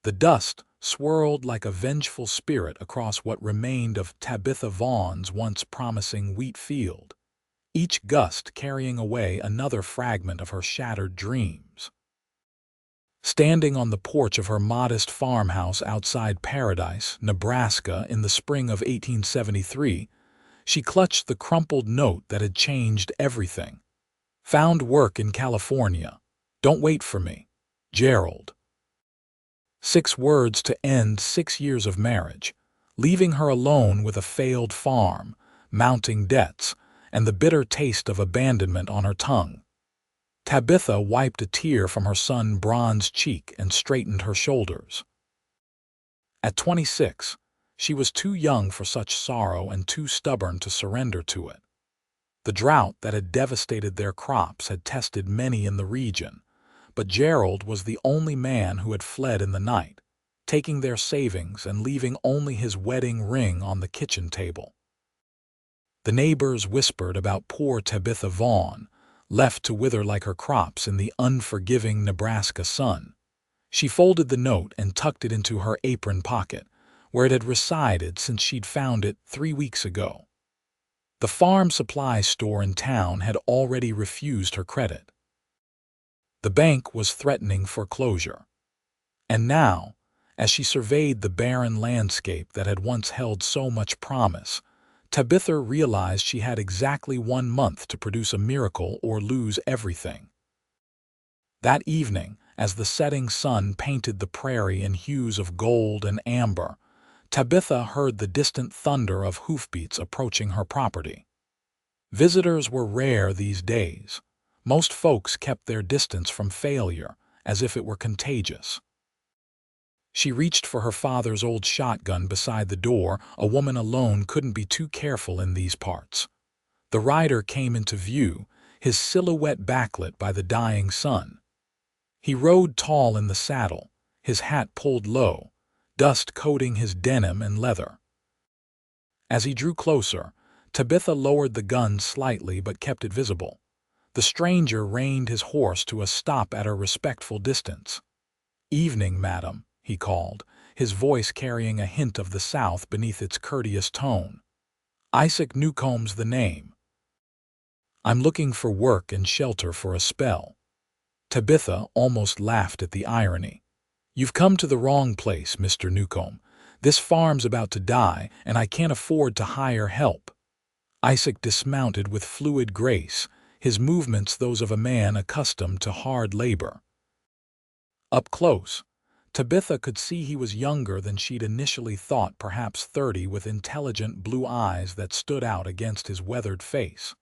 The dust swirled like a vengeful spirit across what remained of Tabitha Vaughn's once promising wheat field, each gust carrying away another fragment of her shattered dreams. Standing on the porch of her modest farmhouse outside Paradise, Nebraska, in the spring of 1873, she clutched the crumpled note that had changed everything. Found work in California. Don't wait for me. Gerald. 6 words to end 6 years of marriage, leaving her alone with a failed farm, mounting debts, and the bitter taste of abandonment on her tongue. Tabitha wiped a tear from her sun-bronzed cheek and straightened her shoulders. At 26, she was too young for such sorrow and too stubborn to surrender to it. The drought that had devastated their crops had tested many in the region, but Gerald was the only man who had fled in the night, taking their savings and leaving only his wedding ring on the kitchen table. The neighbors whispered about poor Tabitha Vaughn, left to wither like her crops in the unforgiving Nebraska sun. She folded the note and tucked it into her apron pocket, where it had resided since she'd found it 3 weeks ago. The farm supply store in town had already refused her credit. The bank was threatening foreclosure. And now, as she surveyed the barren landscape that had once held so much promise, Tabitha realized she had exactly 1 month to produce a miracle or lose everything. That evening, as the setting sun painted the prairie in hues of gold and amber, Tabitha heard the distant thunder of hoofbeats approaching her property. Visitors were rare these days. Most folks kept their distance from failure, as if it were contagious. She reached for her father's old shotgun beside the door. A woman alone couldn't be too careful in these parts. The rider came into view, his silhouette backlit by the dying sun. He rode tall in the saddle, his hat pulled low, dust coating his denim and leather. As he drew closer, Tabitha lowered the gun slightly but kept it visible. The stranger reined his horse to a stop at a respectful distance. "Evening, madam," he called, his voice carrying a hint of the South beneath its courteous tone. "Isaac Newcomb's the name. I'm looking for work and shelter for a spell." Tabitha almost laughed at the irony. "You've come to the wrong place, Mr. Newcomb. This farm's about to die, and I can't afford to hire help." Isaac dismounted with fluid grace, his movements those of a man accustomed to hard labor. Up close, Tabitha could see he was younger than she'd initially thought, perhaps 30, with intelligent blue eyes that stood out against his weathered face.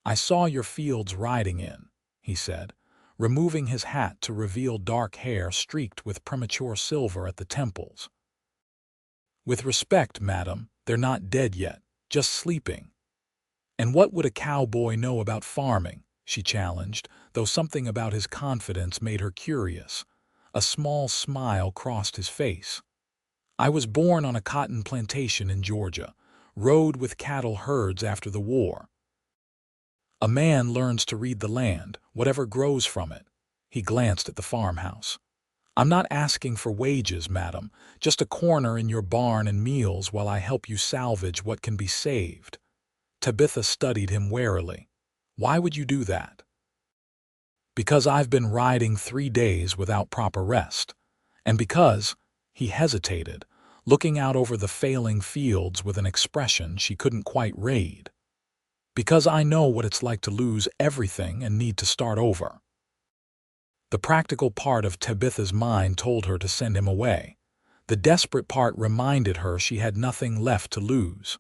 "I saw your fields riding in," he said, removing his hat to reveal dark hair streaked with premature silver at the temples. "With respect, madam, they're not dead yet, just sleeping." "And what would a cowboy know about farming?" she challenged, though something about his confidence made her curious. A small smile crossed his face. "I was born on a cotton plantation in Georgia, rode with cattle herds after the war. A man learns to read the land, whatever grows from it." He glanced at the farmhouse. "I'm not asking for wages, madam, just a corner in your barn and meals while I help you salvage what can be saved." Tabitha studied him warily. "Why would you do that?" "Because I've been riding 3 days without proper rest. And because," he hesitated, looking out over the failing fields with an expression she couldn't quite read. "Because I know what it's like to lose everything and need to start over." The practical part of Tabitha's mind told her to send him away. The desperate part reminded her she had nothing left to lose.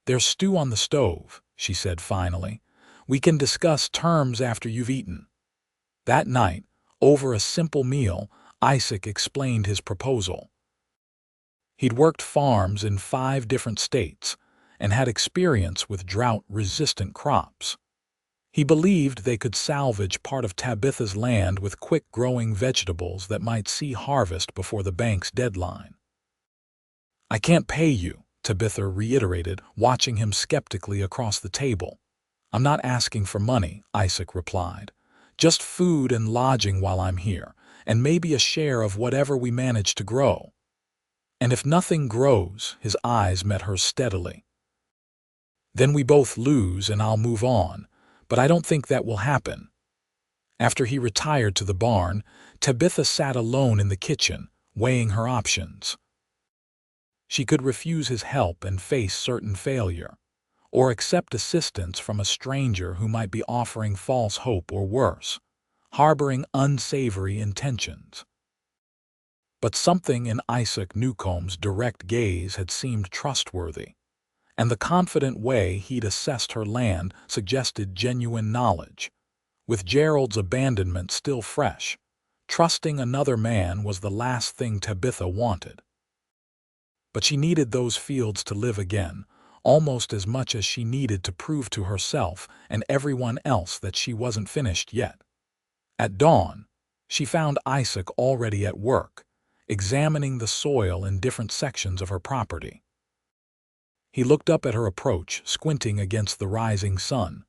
"There's stew on the stove," she said finally. "We can discuss terms after you've eaten." That night, over a simple meal, Isaac explained his proposal. He'd worked farms in 5 different states and had experience with drought-resistant crops. He believed they could salvage part of Tabitha's land with quick-growing vegetables that might see harvest before the bank's deadline. "I can't pay you," Tabitha reiterated, watching him skeptically across the table. "I'm not asking for money," Isaac replied. "Just food and lodging while I'm here, and maybe a share of whatever we manage to grow. And if nothing grows, his eyes met hers steadily, then we both lose and I'll move on, but I don't think that will happen. After he retired to the barn, Tabitha sat alone in the kitchen, weighing her options. She could refuse his help and face certain failure, or accept assistance from a stranger who might be offering false hope or worse, harboring unsavory intentions. But something in Isaac Newcomb's direct gaze had seemed trustworthy, and the confident way he'd assessed her land suggested genuine knowledge. With Gerald's abandonment still fresh, trusting another man was the last thing Tabitha wanted. But she needed those fields to live again, almost as much as she needed to prove to herself and everyone else that she wasn't finished yet. At dawn, she found Isaac already at work, examining the soil in different sections of her property. He looked up at her approach, squinting against the rising sun.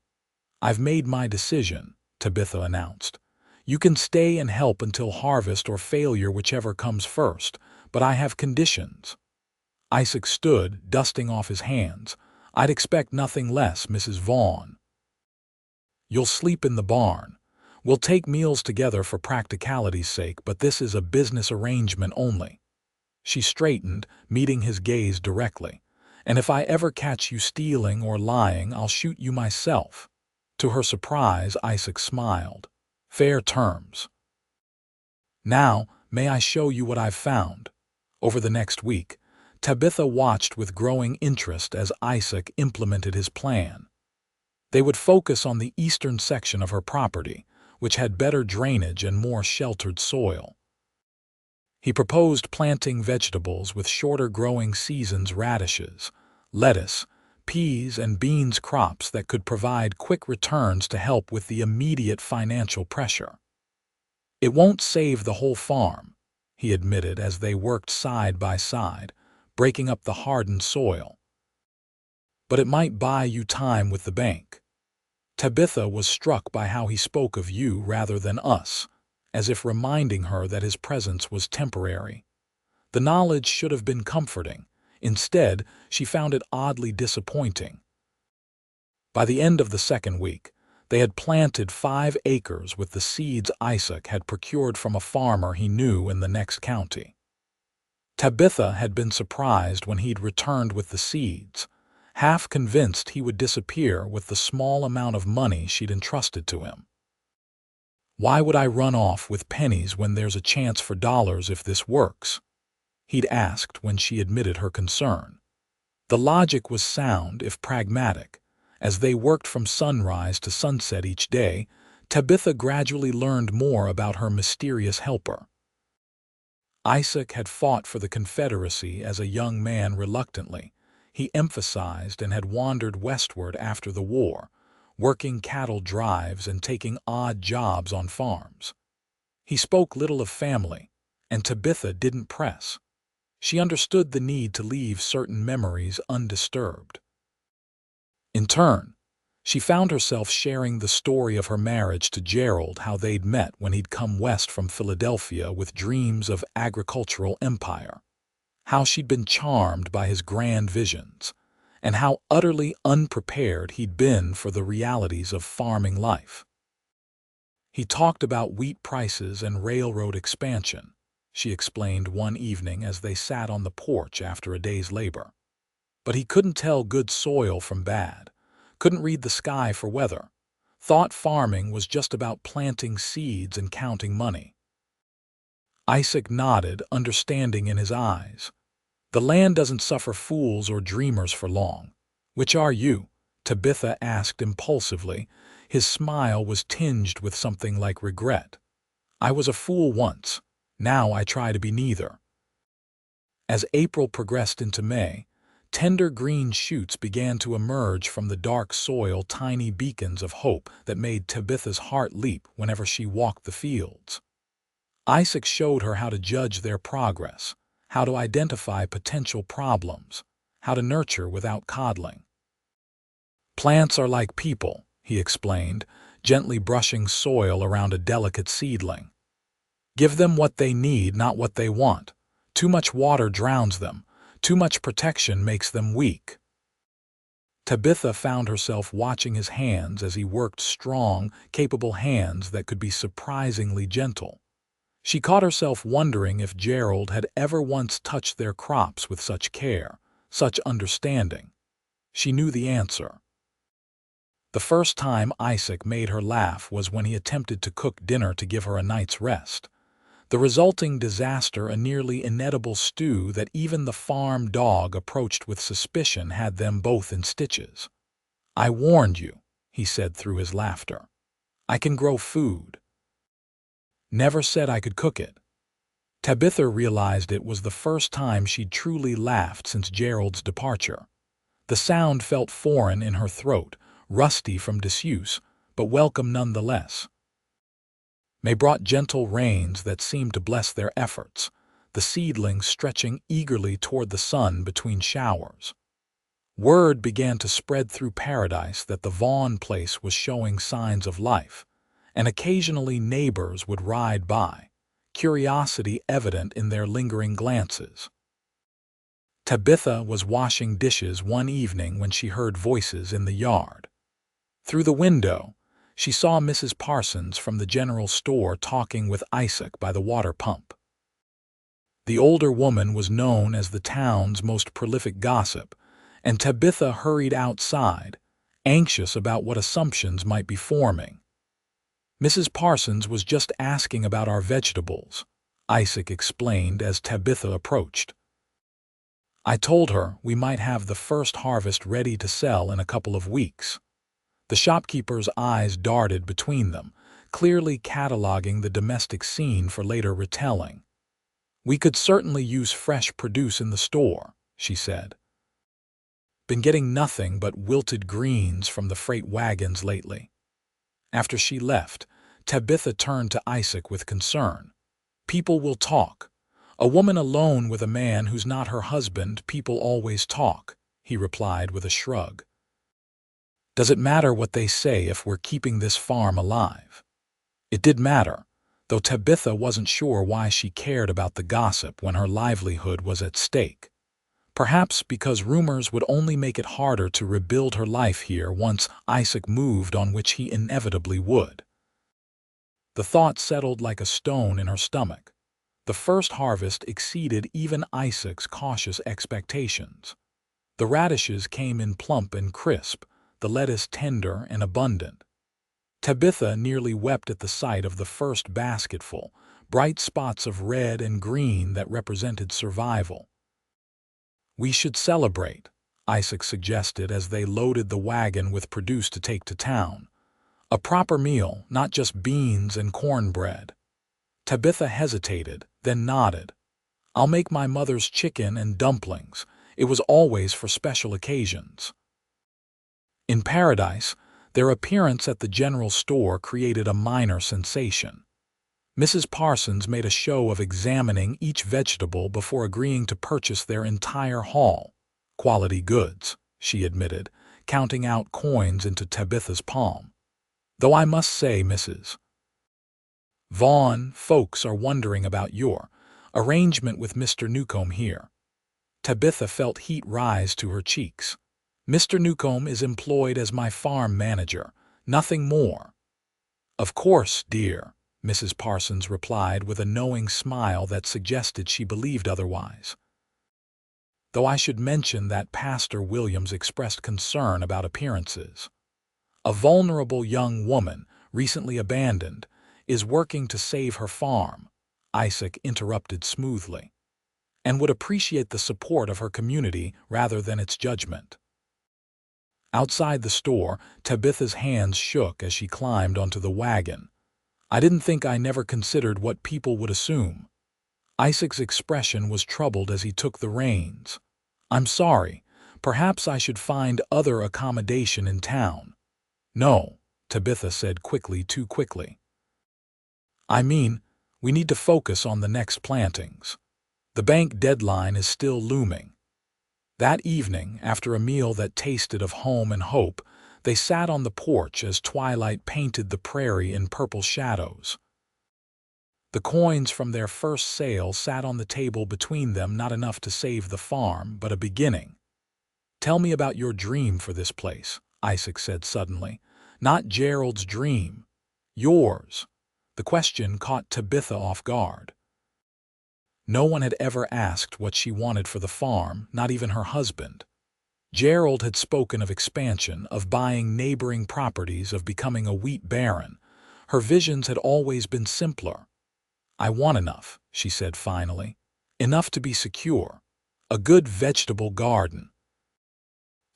"I've made my decision," Tabitha announced. "You can stay and help until harvest or failure, whichever comes first, but I have conditions." Isaac stood, dusting off his hands. "I'd expect nothing less, Mrs. Vaughn. You'll sleep in the barn. We'll take meals together for practicality's sake, but this is a business arrangement only." She straightened, meeting his gaze directly. "And if I ever catch you stealing or lying, I'll shoot you myself." To her surprise, Isaac smiled. "Fair terms. Now, may I show you what I've found?" Over the next week, Tabitha watched with growing interest as Isaac implemented his plan. They would focus on the eastern section of her property, which had better drainage and more sheltered soil. He proposed planting vegetables with shorter growing seasons: radishes, lettuce, peas, and beans, crops that could provide quick returns to help with the immediate financial pressure. "It won't save the whole farm," he admitted as they worked side by side, breaking up the hardened soil. "But it might buy you time with the bank." Tabitha was struck by how he spoke of you rather than us, as if reminding her that his presence was temporary. The knowledge should have been comforting. Instead, she found it oddly disappointing. By the end of the second week, they had planted 5 acres with the seeds Isaac had procured from a farmer he knew in the next county. Tabitha had been surprised when he'd returned with the seeds, half convinced he would disappear with the small amount of money she'd entrusted to him. "Why would I run off with pennies when there's a chance for dollars if this works?" he'd asked when she admitted her concern. The logic was sound if pragmatic. As they worked from sunrise to sunset each day, Tabitha gradually learned more about her mysterious helper. Isaac had fought for the Confederacy as a young man reluctantly, he emphasized, and had wandered westward after the war, working cattle drives and taking odd jobs on farms. He spoke little of family, and Tabitha didn't press. She understood the need to leave certain memories undisturbed. In turn, she found herself sharing the story of her marriage to Gerald, how they'd met when he'd come west from Philadelphia with dreams of agricultural empire, how she'd been charmed by his grand visions, and how utterly unprepared he'd been for the realities of farming life. He talked about wheat prices and railroad expansion, she explained one evening as they sat on the porch after a day's labor. But he couldn't tell good soil from bad, couldn't read the sky for weather, thought farming was just about planting seeds and counting money. Isaac nodded, understanding in his eyes. "The land doesn't suffer fools or dreamers for long." "Which are you?" Tabitha asked impulsively. His smile was tinged with something like regret. "I was a fool once. Now I try to be neither." As April progressed into May, tender green shoots began to emerge from the dark soil, tiny beacons of hope that made Tabitha's heart leap whenever she walked the fields. Isaac showed her how to judge their progress, how to identify potential problems, how to nurture without coddling. "Plants are like people," he explained, gently brushing soil around a delicate seedling. Give them what they need, not what they want. Too much water drowns them. Too much protection makes them weak. Tabitha found herself watching his hands as he worked strong, capable hands that could be surprisingly gentle. She caught herself wondering if Gerald had ever once touched their crops with such care, such understanding. She knew the answer. The first time Isaac made her laugh was when he attempted to cook dinner to give her a night's rest. The resulting disaster, a nearly inedible stew that even the farm dog approached with suspicion, had them both in stitches. "I warned you," he said through his laughter. "I can grow food." "Never said I could cook it." Tabitha realized it was the first time she'd truly laughed since Gerald's departure. The sound felt foreign in her throat, rusty from disuse, but welcome nonetheless. May brought gentle rains that seemed to bless their efforts, the seedlings stretching eagerly toward the sun between showers. Word began to spread through paradise that the Vaughn place was showing signs of life, and occasionally neighbors would ride by, curiosity evident in their lingering glances. Tabitha was washing dishes one evening when she heard voices in the yard. Through the window, she saw Mrs. Parsons from the general store talking with Isaac by the water pump. The older woman was known as the town's most prolific gossip, and Tabitha hurried outside, anxious about what assumptions might be forming. "Mrs. Parsons was just asking about our vegetables," Isaac explained as Tabitha approached. "I told her we might have the first harvest ready to sell in a couple of weeks." The shopkeeper's eyes darted between them, clearly cataloging the domestic scene for later retelling. "We could certainly use fresh produce in the store," she said. "Been getting nothing but wilted greens from the freight wagons lately." After she left, Tabitha turned to Isaac with concern. "People will talk. A woman alone with a man who's not her husband, people always talk," he replied with a shrug. "Does it matter what they say if we're keeping this farm alive?" It did matter, though Tabitha wasn't sure why she cared about the gossip when her livelihood was at stake. Perhaps because rumors would only make it harder to rebuild her life here once Isaac moved on, which he inevitably would. The thought settled like a stone in her stomach. The first harvest exceeded even Isaac's cautious expectations. The radishes came in plump and crisp, the lettuce tender and abundant. Tabitha nearly wept at the sight of the first basketful, bright spots of red and green that represented survival. "We should celebrate," Isaac suggested as they loaded the wagon with produce to take to town. "A proper meal, not just beans and cornbread." Tabitha hesitated, then nodded. "I'll make my mother's chicken and dumplings. It was always for special occasions." In Paradise, their appearance at the general store created a minor sensation. Mrs. Parsons made a show of examining each vegetable before agreeing to purchase their entire haul. "Quality goods," she admitted, counting out coins into Tabitha's palm. "Though I must say, Mrs. Vaughn, folks are wondering about your arrangement with Mr. Newcomb here." Tabitha felt heat rise to her cheeks. "Mr. Newcomb is employed as my farm manager, nothing more." "Of course, dear," Mrs. Parsons replied with a knowing smile that suggested she believed otherwise. "Though I should mention that Pastor Williams expressed concern about appearances. A vulnerable young woman, recently abandoned, is working to save her farm," Isaac interrupted smoothly, "and would appreciate the support of her community rather than its judgment." Outside the store, Tabitha's hands shook as she climbed onto the wagon. "I didn't think I never considered what people would assume." Isaac's expression was troubled as he took the reins. "I'm sorry. Perhaps I should find other accommodation in town." "No," Tabitha said quickly, too quickly. "I mean, we need to focus on the next plantings. The bank deadline is still looming." That evening, after a meal that tasted of home and hope, they sat on the porch as twilight painted the prairie in purple shadows. The coins from their first sale sat on the table between them, not enough to save the farm, but a beginning. "Tell me about your dream for this place," Isaac said suddenly. "Not Gerald's dream. Yours." The question caught Tabitha off guard. No one had ever asked what she wanted for the farm, not even her husband. Gerald had spoken of expansion, of buying neighboring properties, of becoming a wheat baron. Her visions had always been simpler. "I want enough," she said finally. "Enough to be secure. A good vegetable garden.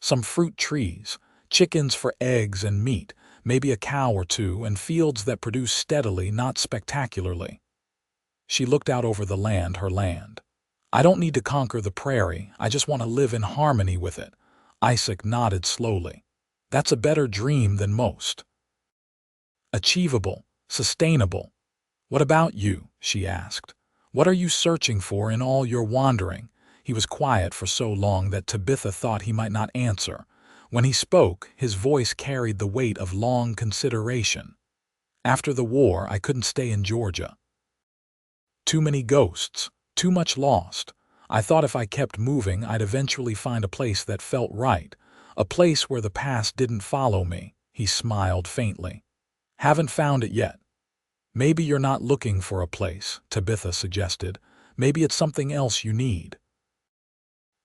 Some fruit trees, chickens for eggs and meat, maybe a cow or two, and fields that produce steadily, not spectacularly." She looked out over the land, her land. "I don't need to conquer the prairie, I just want to live in harmony with it." Isaac nodded slowly. "That's a better dream than most." "Achievable, sustainable. What about you?" she asked. "What are you searching for in all your wandering?" He was quiet for so long that Tabitha thought he might not answer. When he spoke, his voice carried the weight of long consideration. "After the war, I couldn't stay in Georgia. Too many ghosts, too much lost. I thought if I kept moving, I'd eventually find a place that felt right, a place where the past didn't follow me." He smiled faintly. "Haven't found it yet." "Maybe you're not looking for a place," Tabitha suggested. "Maybe it's something else you need."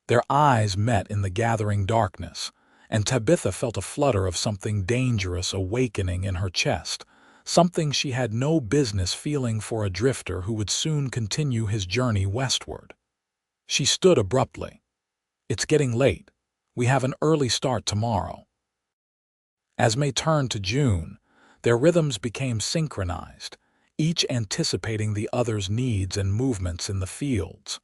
Their eyes met in the gathering darkness, and Tabitha felt a flutter of something dangerous awakening in her chest, something she had no business feeling for a drifter who would soon continue his journey westward. She stood abruptly. "It's getting late. We have an early start tomorrow." As May turned to June, their rhythms became synchronized, each anticipating the other's needs and movements in the fields.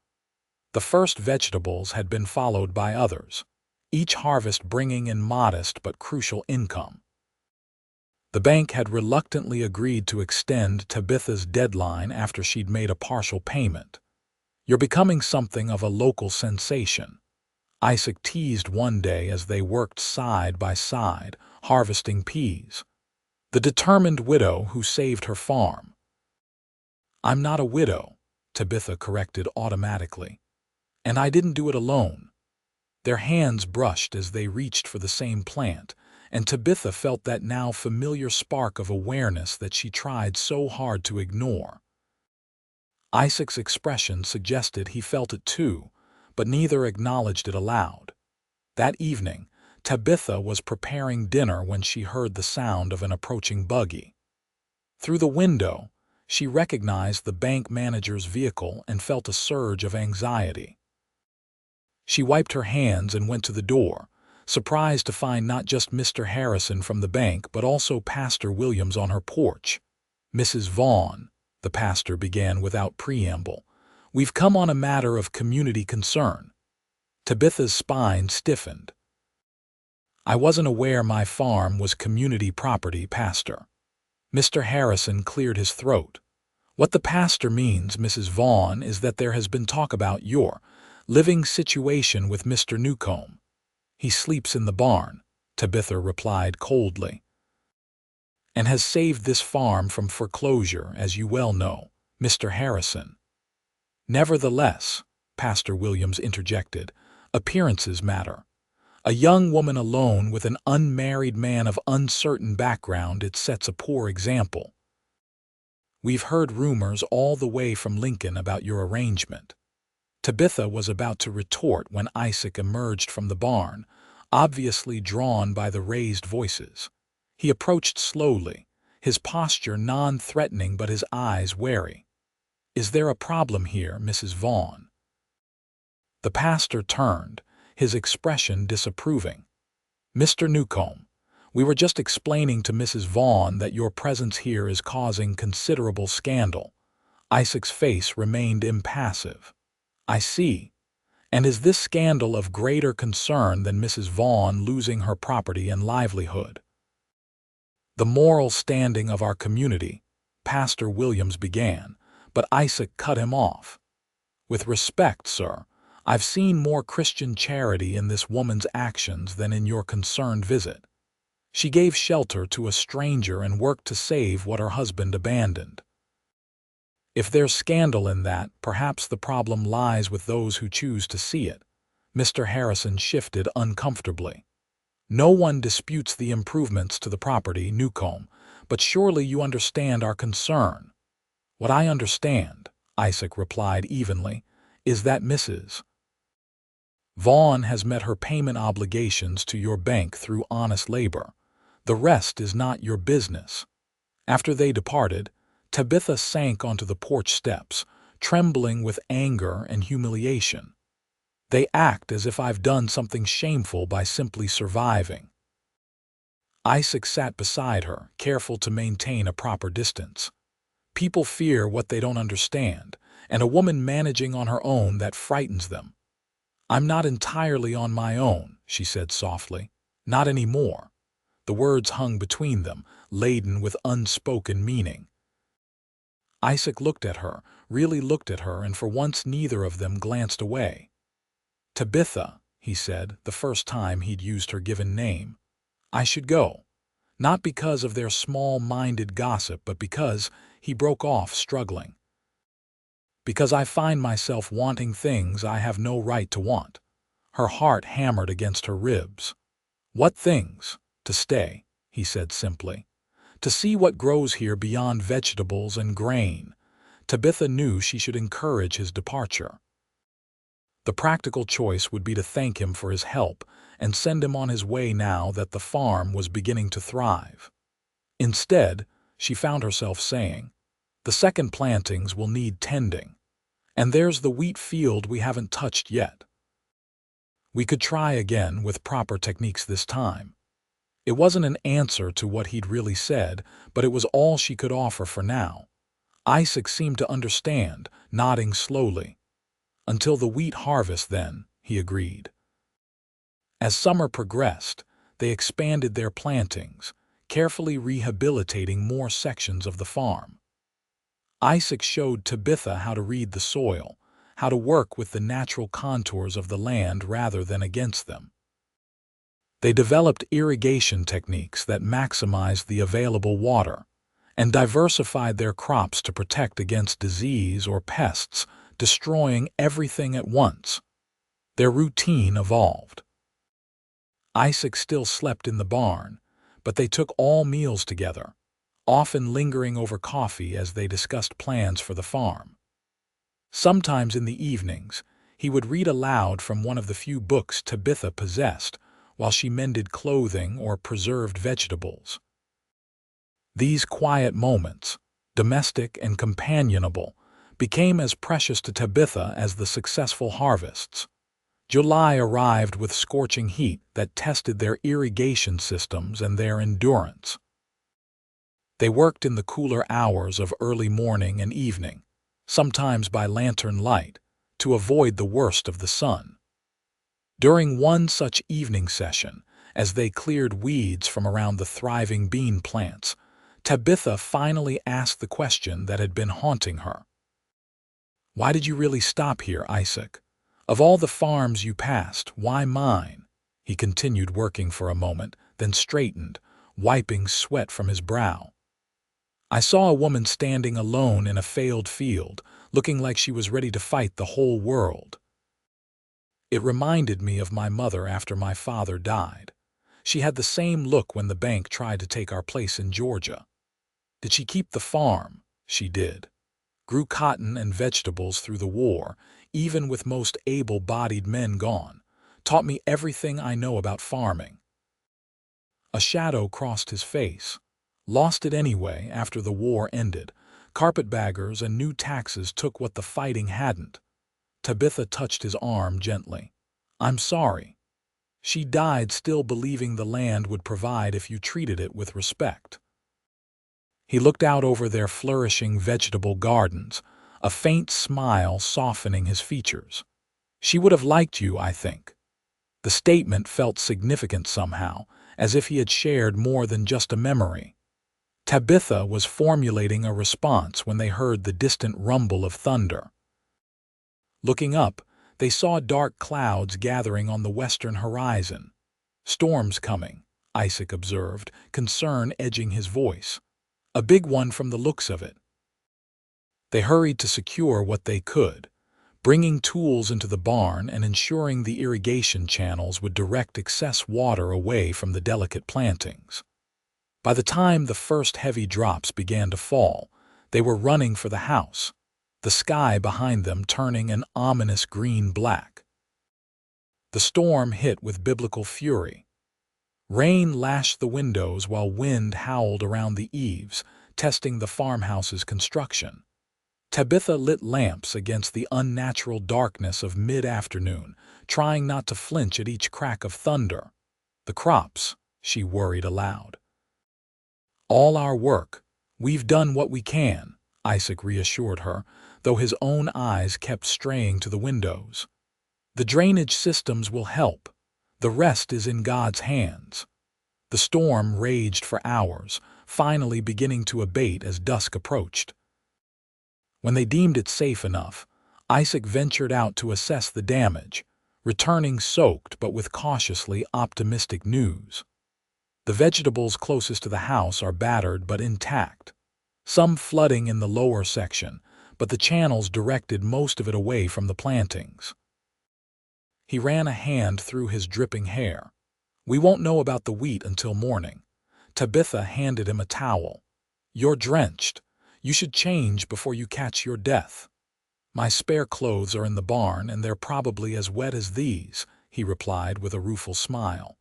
The first vegetables had been followed by others, each harvest bringing in modest but crucial income. The bank had reluctantly agreed to extend Tabitha's deadline after she'd made a partial payment. "You're becoming something of a local sensation," Isaac teased one day as they worked side by side, harvesting peas. "The determined widow who saved her farm." "I'm not a widow," Tabitha corrected automatically. "And I didn't do it alone." Their hands brushed as they reached for the same plant, and Tabitha felt that now familiar spark of awareness that she tried so hard to ignore. Isaac's expression suggested he felt it too, but neither acknowledged it aloud. That evening, Tabitha was preparing dinner when she heard the sound of an approaching buggy. Through the window, she recognized the bank manager's vehicle and felt a surge of anxiety. She wiped her hands and went to the door, surprised to find not just Mr. Harrison from the bank but also Pastor Williams on her porch. "Mrs. Vaughn," the pastor began without preamble, "we've come on a matter of community concern." Tabitha's spine stiffened. "I wasn't aware my farm was community property, Pastor." Mr. Harrison cleared his throat. "What the pastor means, Mrs. Vaughn, is that there has been talk about your living situation with Mr. Newcomb." "He sleeps in the barn," Tabitha replied coldly. "And has saved this farm from foreclosure, as you well know, Mr. Harrison." "Nevertheless," Pastor Williams interjected, "appearances matter. A young woman alone with an unmarried man of uncertain background, it sets a poor example. We've heard rumors all the way from Lincoln about your arrangement." Tabitha was about to retort when Isaac emerged from the barn, obviously drawn by the raised voices. He approached slowly, his posture non-threatening but his eyes wary. "Is there a problem here, Mrs. Vaughn?" The pastor turned, his expression disapproving. "Mr. Newcomb, we were just explaining to Mrs. Vaughn that your presence here is causing considerable scandal." Isaac's face remained impassive. "I see. And is this scandal of greater concern than Mrs. Vaughn losing her property and livelihood?" "The moral standing of our community," Pastor Williams began, but Isaac cut him off. "With respect, sir, I've seen more Christian charity in this woman's actions than in your concerned visit. She gave shelter to a stranger and worked to save what her husband abandoned." If there's scandal in that, perhaps the problem lies with those who choose to see it. Mr. Harrison shifted uncomfortably. No one disputes the improvements to the property, Newcomb, but surely you understand our concern. What I understand, Isaac replied evenly, is that Mrs. Vaughn has met her payment obligations to your bank through honest labor. The rest is not your business. After they departed, Tabitha sank onto the porch steps, trembling with anger and humiliation. They act as if I've done something shameful by simply surviving. Isaac sat beside her, careful to maintain a proper distance. People fear what they don't understand, and a woman managing on her own that frightens them. I'm not entirely on my own, she said softly. Not anymore. The words hung between them, laden with unspoken meaning. Isaac looked at her, really looked at her, and for once neither of them glanced away. Tabitha, he said, the first time he'd used her given name. I should go. Not because of their small-minded gossip, but because, he broke off, struggling. Because I find myself wanting things I have no right to want. Her heart hammered against her ribs. What things? To stay, he said simply. To see what grows here beyond vegetables and grain. Tabitha knew she should encourage his departure. The practical choice would be to thank him for his help and send him on his way now that the farm was beginning to thrive. Instead, she found herself saying, the second plantings will need tending. And there's the wheat field we haven't touched yet. We could try again with proper techniques this time. It wasn't an answer to what he'd really said, but it was all she could offer for now. Isaac seemed to understand, nodding slowly. Until the wheat harvest, then, he agreed. As summer progressed, they expanded their plantings, carefully rehabilitating more sections of the farm. Isaac showed Tabitha how to read the soil, how to work with the natural contours of the land rather than against them. They developed irrigation techniques that maximized the available water, and diversified their crops to protect against disease or pests, destroying everything at once. Their routine evolved. Isaac still slept in the barn, but they took all meals together, often lingering over coffee as they discussed plans for the farm. Sometimes in the evenings, he would read aloud from one of the few books Tabitha possessed while she mended clothing or preserved vegetables. These quiet moments, domestic and companionable, became as precious to Tabitha as the successful harvests. July arrived with scorching heat that tested their irrigation systems and their endurance. They worked in the cooler hours of early morning and evening, sometimes by lantern light, to avoid the worst of the sun. During one such evening session, as they cleared weeds from around the thriving bean plants, Tabitha finally asked the question that had been haunting her. Why did you really stop here, Isaac? Of all the farms you passed, why mine? He continued, working for a moment, then straightened, wiping sweat from his brow. I saw a woman standing alone in a failed field, looking like she was ready to fight the whole world. It reminded me of my mother after my father died. She had the same look when the bank tried to take our place in Georgia. Did she keep the farm? She did. Grew cotton and vegetables through the war, even with most able-bodied men gone. Taught me everything I know about farming. A shadow crossed his face. Lost it anyway after the war ended. Carpetbaggers and new taxes took what the fighting hadn't. Tabitha touched his arm gently. I'm sorry. She died still believing the land would provide if you treated it with respect. He looked out over their flourishing vegetable gardens, a faint smile softening his features. She would have liked you, I think. The statement felt significant somehow, as if he had shared more than just a memory. Tabitha was formulating a response when they heard the distant rumble of thunder. Looking up, they saw dark clouds gathering on the western horizon. Storm's coming, Isaac observed, concern edging his voice. A big one from the looks of it. They hurried to secure what they could, bringing tools into the barn and ensuring the irrigation channels would direct excess water away from the delicate plantings. By the time the first heavy drops began to fall, they were running for the house, the sky behind them turning an ominous green-black. The storm hit with biblical fury. Rain lashed the windows while wind howled around the eaves, testing the farmhouse's construction. Tabitha lit lamps against the unnatural darkness of mid-afternoon, trying not to flinch at each crack of thunder. "The crops," she worried aloud. "All our work. We've done what we can," Isaac reassured her, though his own eyes kept straying to the windows. "The drainage systems will help. The rest is in God's hands." The storm raged for hours, finally beginning to abate as dusk approached. When they deemed it safe enough, Isaac ventured out to assess the damage, returning soaked but with cautiously optimistic news. "The vegetables closest to the house are battered but intact. Some flooding in the lower section, but the channels directed most of it away from the plantings." He ran a hand through his dripping hair. "We won't know about the wheat until morning." Tabitha handed him a towel. "You're drenched. You should change before you catch your death." "My spare clothes are in the barn, and they're probably as wet as these," he replied with a rueful smile.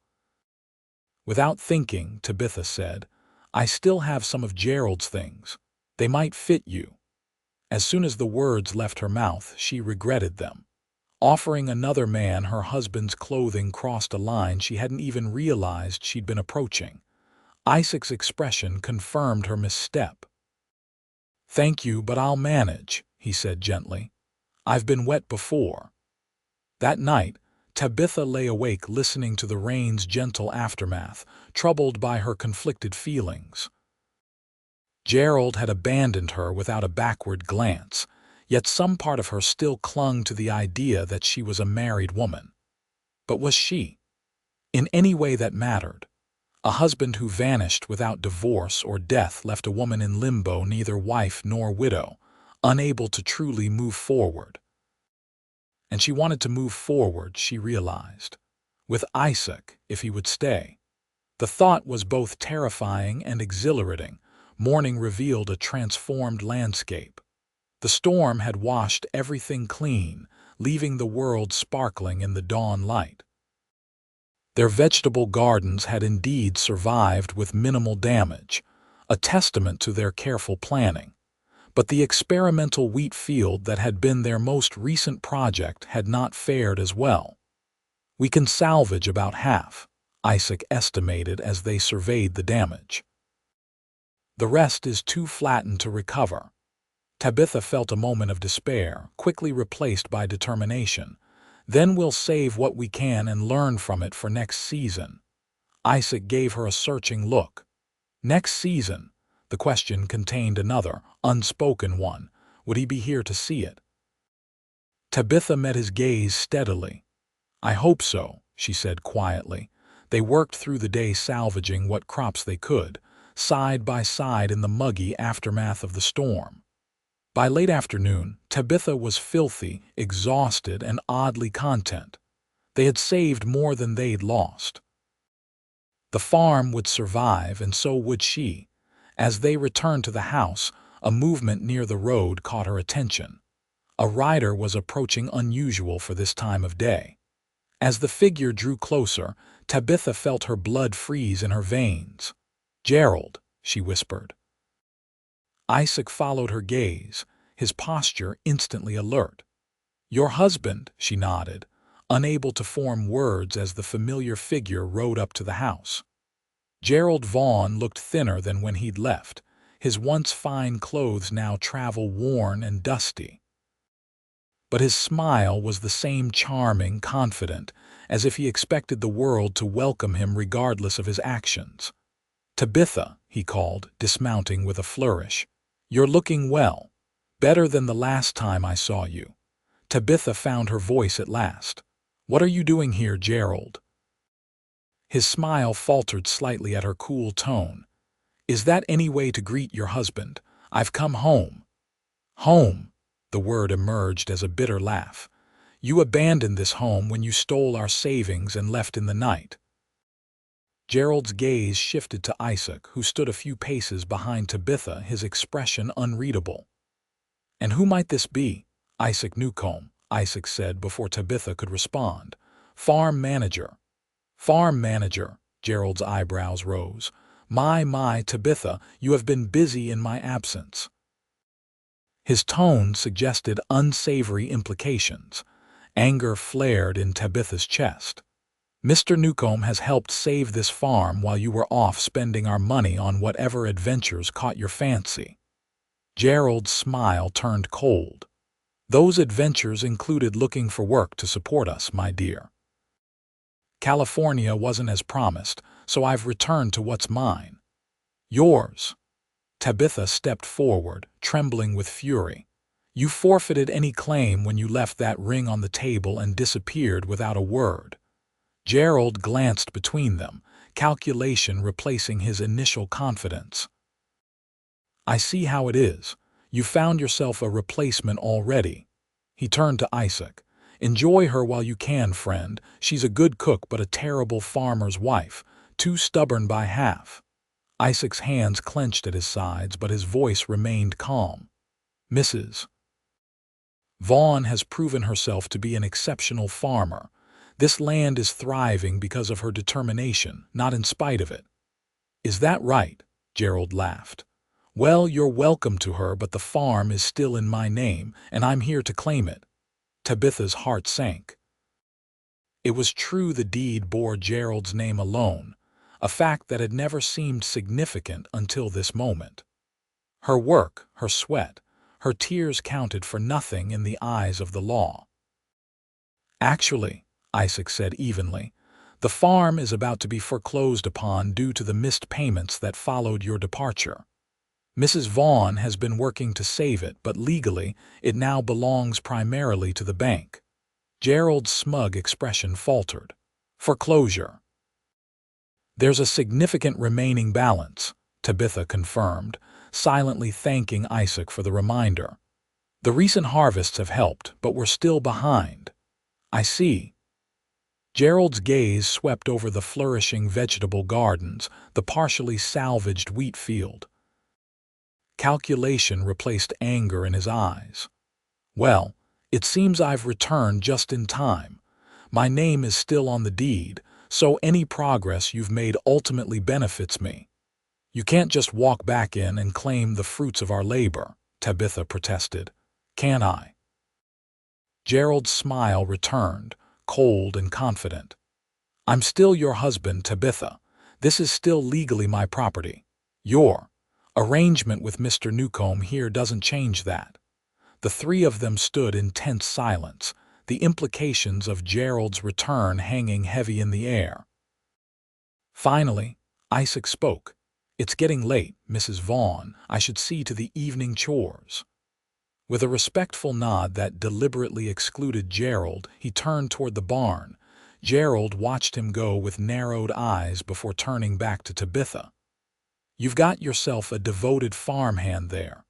Without thinking, Tabitha said, "I still have some of Gerald's things. They might fit you." As soon as the words left her mouth, she regretted them. Offering another man her husband's clothing crossed a line she hadn't even realized she'd been approaching. Isaac's expression confirmed her misstep. "Thank you, but I'll manage," he said gently. "I've been wet before." That night, Tabitha lay awake listening to the rain's gentle aftermath, troubled by her conflicted feelings. Gerald had abandoned her without a backward glance, yet some part of her still clung to the idea that she was a married woman. But was she? In any way that mattered? A husband who vanished without divorce or death left a woman in limbo, neither wife nor widow, unable to truly move forward. And she wanted to move forward, she realized. With Isaac, if he would stay. The thought was both terrifying and exhilarating. Morning revealed a transformed landscape. The storm had washed everything clean, leaving the world sparkling in the dawn light. Their vegetable gardens had indeed survived with minimal damage, a testament to their careful planning. But the experimental wheat field that had been their most recent project had not fared as well. "We can salvage about half," Isaac estimated as they surveyed the damage. "The rest is too flattened to recover." Tabitha felt a moment of despair, quickly replaced by determination. "Then we'll save what we can and learn from it for next season." Isaac gave her a searching look. Next season? The question contained another, unspoken one. Would he be here to see it? Tabitha met his gaze steadily. "I hope so," she said quietly. They worked through the day salvaging what crops they could, side by side in the muggy aftermath of the storm. By late afternoon, Tabitha was filthy, exhausted, and oddly content. They had saved more than they'd lost. The farm would survive, and so would she. As they returned to the house, a movement near the road caught her attention. A rider was approaching, unusual for this time of day. As the figure drew closer, Tabitha felt her blood freeze in her veins. "Gerald," she whispered. Isaac followed her gaze, his posture instantly alert. "Your husband," she nodded, unable to form words as the familiar figure rode up to the house. Gerald Vaughn looked thinner than when he'd left, his once fine clothes now travel-worn and dusty. But his smile was the same charming, confident, as if he expected the world to welcome him regardless of his actions. "Tabitha," he called, dismounting with a flourish. "You're looking well. Better than the last time I saw you." Tabitha found her voice at last. "What are you doing here, Gerald?" His smile faltered slightly at her cool tone. "Is that any way to greet your husband? I've come home." Home, the word emerged as a bitter laugh. You abandoned this home when you stole our savings and left in the night. Gerald's gaze shifted to Isaac, who stood a few paces behind Tabitha, his expression unreadable. And who might this be? Isaac Newcomb, Isaac said before Tabitha could respond. Farm manager. Farm manager, Gerald's eyebrows rose. My, Tabitha, you have been busy in my absence. His tone suggested unsavory implications. Anger flared in Tabitha's chest. Mr. Newcomb has helped save this farm while you were off spending our money on whatever adventures caught your fancy. Gerald's smile turned cold. Those adventures included looking for work to support us, my dear. California wasn't as promised, so I've returned to what's mine. Yours. Tabitha stepped forward, trembling with fury. You forfeited any claim when you left that ring on the table and disappeared without a word. Gerald glanced between them, calculation replacing his initial confidence. I see how it is. You found yourself a replacement already. He turned to Isaac. Enjoy her while you can, friend. She's a good cook but a terrible farmer's wife, too stubborn by half. Isaac's hands clenched at his sides, but his voice remained calm. Mrs. Vaughn has proven herself to be an exceptional farmer. This land is thriving because of her determination, not in spite of it. Is that right? Gerald laughed. Well, you're welcome to her, but the farm is still in my name, and I'm here to claim it. Tabitha's heart sank. It was true the deed bore Gerald's name alone, a fact that had never seemed significant until this moment. Her work, her sweat, her tears counted for nothing in the eyes of the law. Actually, Isaac said evenly, the farm is about to be foreclosed upon due to the missed payments that followed your departure. Mrs. Vaughn has been working to save it, but legally, it now belongs primarily to the bank. Gerald's smug expression faltered. Foreclosure. There's a significant remaining balance, Tabitha confirmed, silently thanking Isaac for the reminder. The recent harvests have helped, but we're still behind. I see. Gerald's gaze swept over the flourishing vegetable gardens, the partially salvaged wheat field. Calculation replaced anger in his eyes. Well, it seems I've returned just in time. My name is still on the deed, so any progress you've made ultimately benefits me. You can't just walk back in and claim the fruits of our labor, Tabitha protested. Can I? Gerald's smile returned, cold and confident. I'm still your husband, Tabitha. This is still legally my property. Your arrangement with Mr. Newcomb here doesn't change that. The three of them stood in tense silence, the implications of Gerald's return hanging heavy in the air. Finally, Isaac spoke. It's getting late, Mrs. Vaughn. I should see to the evening chores. With a respectful nod that deliberately excluded Gerald, he turned toward the barn. Gerald watched him go with narrowed eyes before turning back to Tabitha. You've got yourself a devoted farmhand there.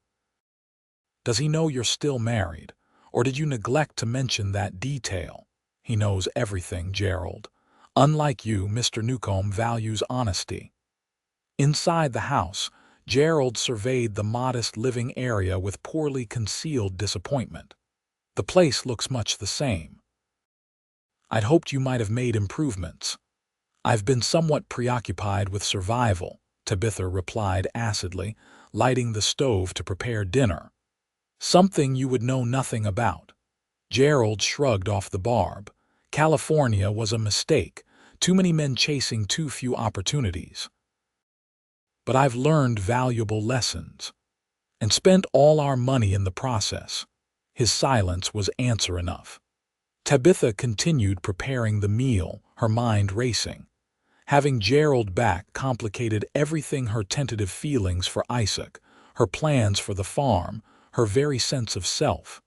Does he know you're still married, or did you neglect to mention that detail? He knows everything, Gerald. Unlike you, Mr. Newcomb values honesty. Inside the house, Gerald surveyed the modest living area with poorly concealed disappointment. The place looks much the same. I'd hoped you might have made improvements. I've been somewhat preoccupied with survival, Tabitha replied acidly, lighting the stove to prepare dinner. Something you would know nothing about. Gerald shrugged off the barb. California was a mistake, too many men chasing too few opportunities. But I've learned valuable lessons, and spent all our money in the process. His silence was answer enough. Tabitha continued preparing the meal, her mind racing. Having Gerald back complicated everything: her tentative feelings for Isaac, her plans for the farm, her very sense of self.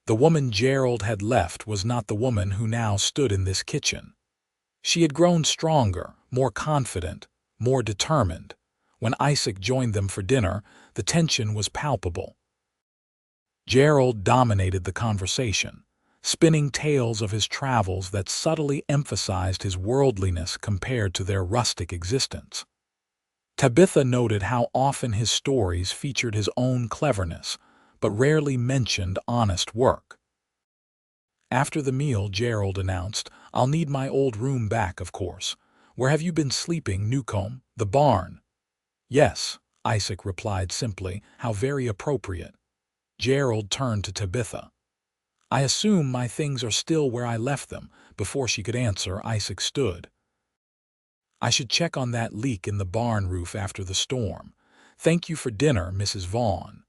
The woman Gerald had left was not the woman who now stood in this kitchen. She had grown stronger, more confident, more determined. When Isaac joined them for dinner, the tension was palpable. Gerald dominated the conversation, spinning tales of his travels that subtly emphasized his worldliness compared to their rustic existence. Tabitha noted how often his stories featured his own cleverness, but rarely mentioned honest work. After the meal, Gerald announced, "I'll need my old room back, of course. Where have you been sleeping, Newcomb? The barn?" "Yes," Isaac replied simply. "How very appropriate." Gerald turned to Tabitha. "I assume my things are still where I left them." Before she could answer, Isaac stood. "I should check on that leak in the barn roof after the storm. Thank you for dinner, Mrs. Vaughn."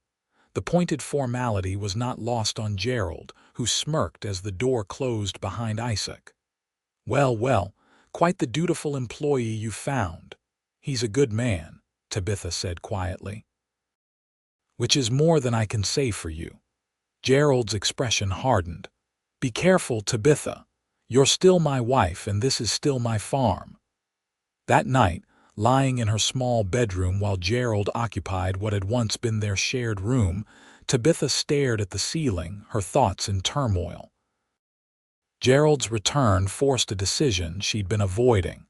The pointed formality was not lost on Gerald, who smirked as the door closed behind Isaac. "Well, well, quite the dutiful employee you found." "He's a good man," Tabitha said quietly. "Which is more than I can say for you." Gerald's expression hardened. "Be careful, Tabitha. You're still my wife and this is still my farm." That night, lying in her small bedroom while Gerald occupied what had once been their shared room, Tabitha stared at the ceiling, her thoughts in turmoil. Gerald's return forced a decision she'd been avoiding.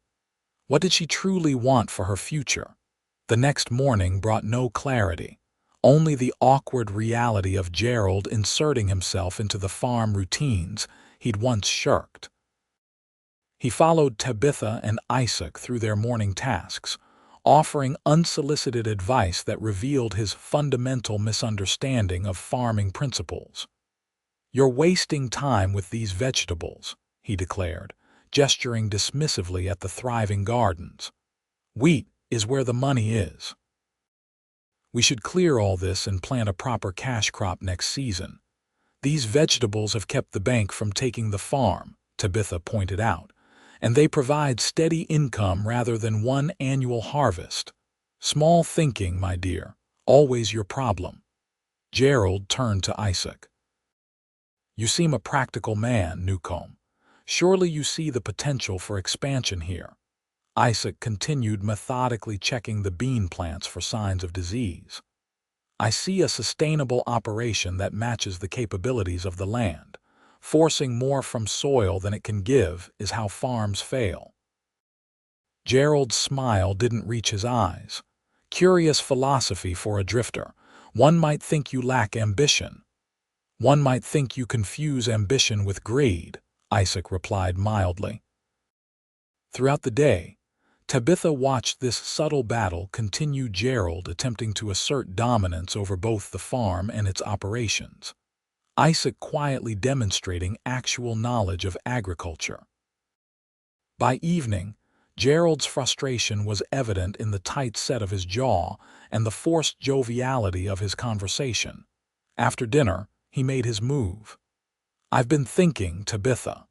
What did she truly want for her future? The next morning brought no clarity, only the awkward reality of Gerald inserting himself into the farm routines he'd once shirked. He followed Tabitha and Isaac through their morning tasks, offering unsolicited advice that revealed his fundamental misunderstanding of farming principles. "You're wasting time with these vegetables," he declared, gesturing dismissively at the thriving gardens. "Wheat is where the money is. We should clear all this and plant a proper cash crop next season. These vegetables have kept the bank from taking the farm," Tabitha pointed out, "and they provide steady income rather than one annual harvest. Small thinking, my dear, always your problem." Gerald turned to Isaac. "You seem a practical man, Newcomb. Surely you see the potential for expansion here." Isaac continued methodically checking the bean plants for signs of disease. "I see a sustainable operation that matches the capabilities of the land. Forcing more from soil than it can give is how farms fail." Gerald's smile didn't reach his eyes. "Curious philosophy for a drifter. One might think you lack ambition." "One might think you confuse ambition with greed," Isaac replied mildly. Throughout the day, Tabitha watched this subtle battle continue, Gerald attempting to assert dominance over both the farm and its operations, Isaac quietly demonstrating actual knowledge of agriculture. By evening, Gerald's frustration was evident in the tight set of his jaw and the forced joviality of his conversation. After dinner, he made his move. "I've been thinking, Tabitha.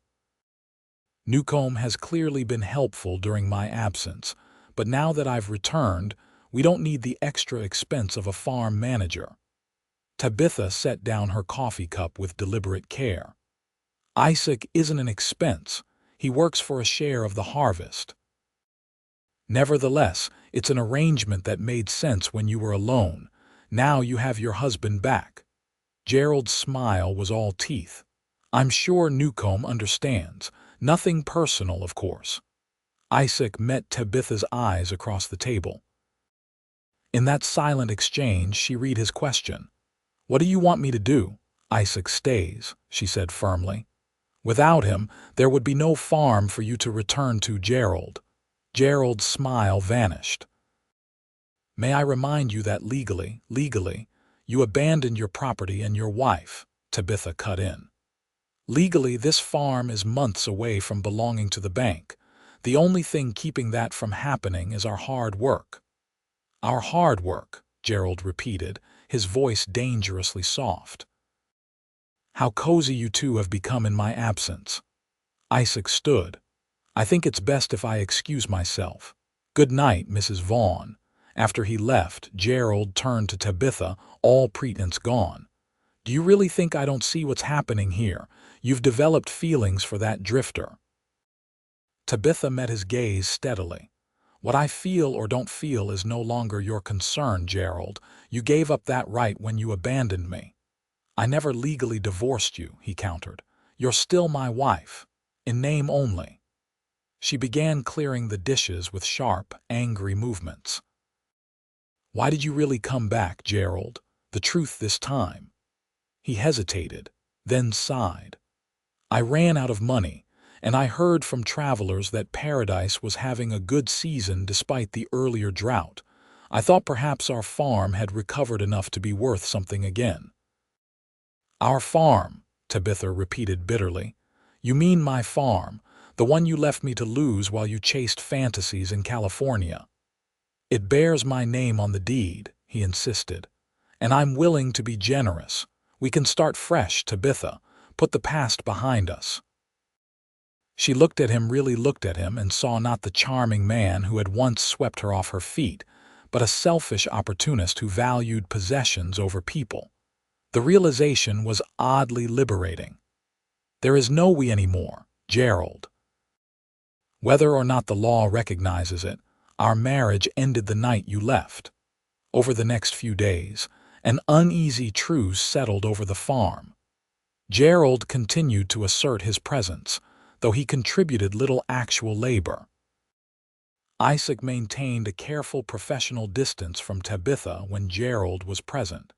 Newcomb has clearly been helpful during my absence, but now that I've returned, we don't need the extra expense of a farm manager." Tabitha set down her coffee cup with deliberate care. "Isaac isn't an expense. He works for a share of the harvest. Nevertheless, it's an arrangement that made sense when you were alone. Now you have your husband back." Gerald's smile was all teeth. "I'm sure Newcomb understands. Nothing personal, of course." Isaac met Tabitha's eyes across the table. In that silent exchange, she read his question. "What do you want me to do?" "Isaac stays," she said firmly. "Without him, there would be no farm for you to return to, Gerald." Gerald's smile vanished. "May I remind you that legally, you abandoned your property and your wife," Tabitha cut in. "Legally, this farm is months away from belonging to the bank. The only thing keeping that from happening is our hard work." "Our hard work," Gerald repeated, his voice dangerously soft. "How cozy you two have become in my absence." Isaac stood. "I think it's best if I excuse myself. Good night, Mrs. Vaughn." After he left, Gerald turned to Tabitha, all pretense gone. "Do you really think I don't see what's happening here? You've developed feelings for that drifter." Tabitha met his gaze steadily. "What I feel or don't feel is no longer your concern, Gerald. You gave up that right when you abandoned me." I never legally divorced you, he countered. You're still my wife, in name only. She began clearing the dishes with sharp, angry movements. Why did you really come back, Gerald? The truth this time. He hesitated, then sighed. I ran out of money, and I heard from travelers that Paradise was having a good season despite the earlier drought. I thought perhaps our farm had recovered enough to be worth something again. Our farm, Tabitha repeated bitterly. You mean my farm, the one you left me to lose while you chased fantasies in California. It bears my name on the deed, he insisted, and I'm willing to be generous. We can start fresh, Tabitha, put the past behind us. She really looked at him, and saw not the charming man who had once swept her off her feet, but a selfish opportunist who valued possessions over people. The realization was oddly liberating. There is no we anymore, Gerald. Whether or not the law recognizes it, our marriage ended the night you left. Over the next few days, an uneasy truce settled over the farm. Gerald continued to assert his presence, though he contributed little actual labor. Isaac maintained a careful professional distance from Tabitha when Gerald was present,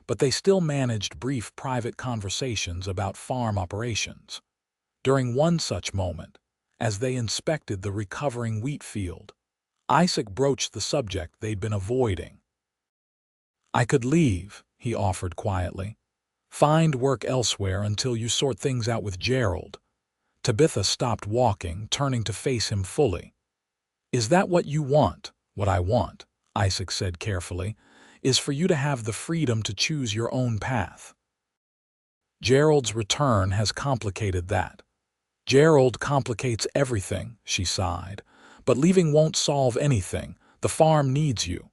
but they still managed brief private conversations about farm operations. During one such moment, as they inspected the recovering wheat field, Isaac broached the subject they'd been avoiding. I could leave, he offered quietly. Find work elsewhere until you sort things out with Gerald. Tabitha stopped walking, turning to face him fully. Is that what you want? What I want, Isaac said carefully, is for you to have the freedom to choose your own path. Gerald's return has complicated that. Gerald complicates everything, she sighed. But leaving won't solve anything. The farm needs you.